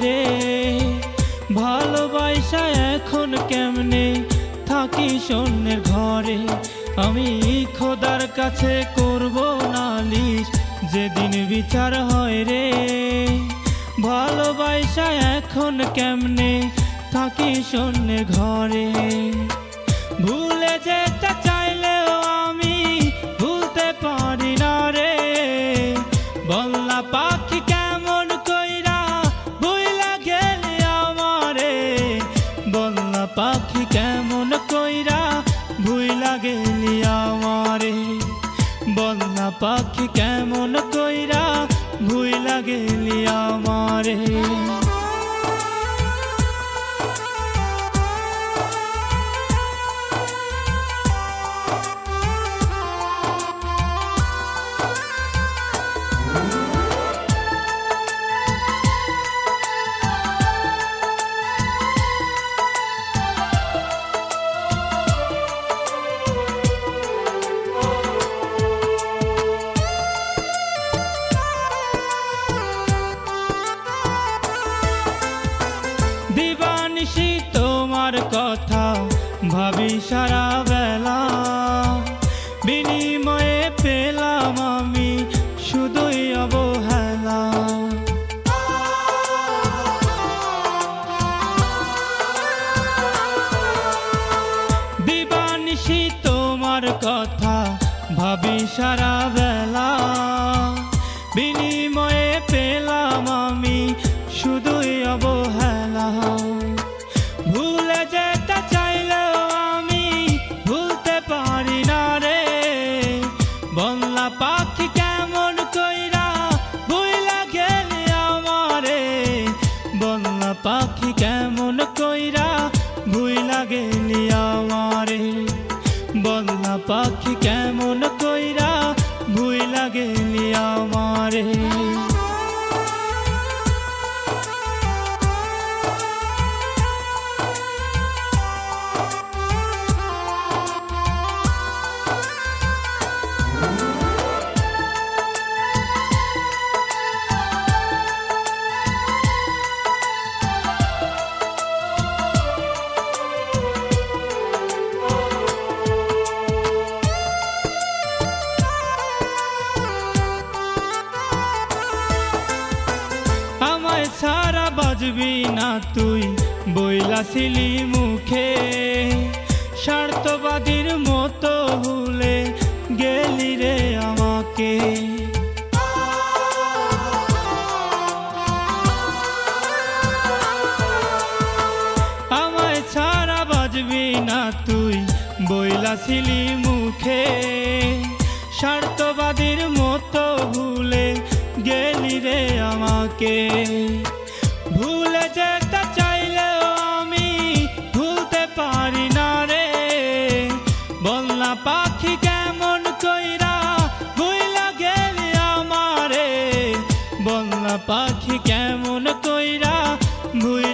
রে ভালোবাসা এখন কেমনে থাকি শূন্যের ঘরে। আমি খোদার কাছে করব নালিশ যেদিন বিচার হয় রে। ভালোবাসা এখন কেমনে থাকি শূন্যের ঘরে। ভুলে যেতে চাইলেও আমি ভুলতে পারি না রে। বলনা পাখি কেমন কইরা ভুইলা গেলি আমারে। বলনা পাখি কেমন কইরা ভুইলা গেলি আমারে। বলনা পাখি কেমন কইরা ভুইলা গেলি আমারে। দিবানিশি তোমার কথা ভাবি সারা বেলা। বিনিময়ে পেলাম আমি শুধুই অবহেলা। দিবানিশি তোমার কথা ভাবি সারা বেলা। বিনিময়ে পেলাম আমি শুধুই অবহেলা। ভুলে যেতে চাইলেও আমি ভুলতে পারি না রে। বলনা পাখি কেমন কইরা ভুইলা গেলি আমারে। বলনা পাখি কেমন কইরা ভুইলা গেলি আমারে। বলনা পাখি কেমন কইরা ভুইলা গেলি আমারে। ছাড়া বাজবি না তুই বইলাছিলি মুখে। স্বার্থবাদীর মতো ভুলে গেলি রে আমাকে। আমায় ছাড়া বাজবি না তুই বইলাছিলি মুখে। স্বার্থবাদীর মতো ভুলে গেলি রে আমাকে। ভুলে যেতে চাইলেও আমি ভুলতে পারি না রে। বলনা পাখি কেমন কইরা ভুইলা গেলি আমারে। বলনা পাখি কেমন কইরা ভুইলা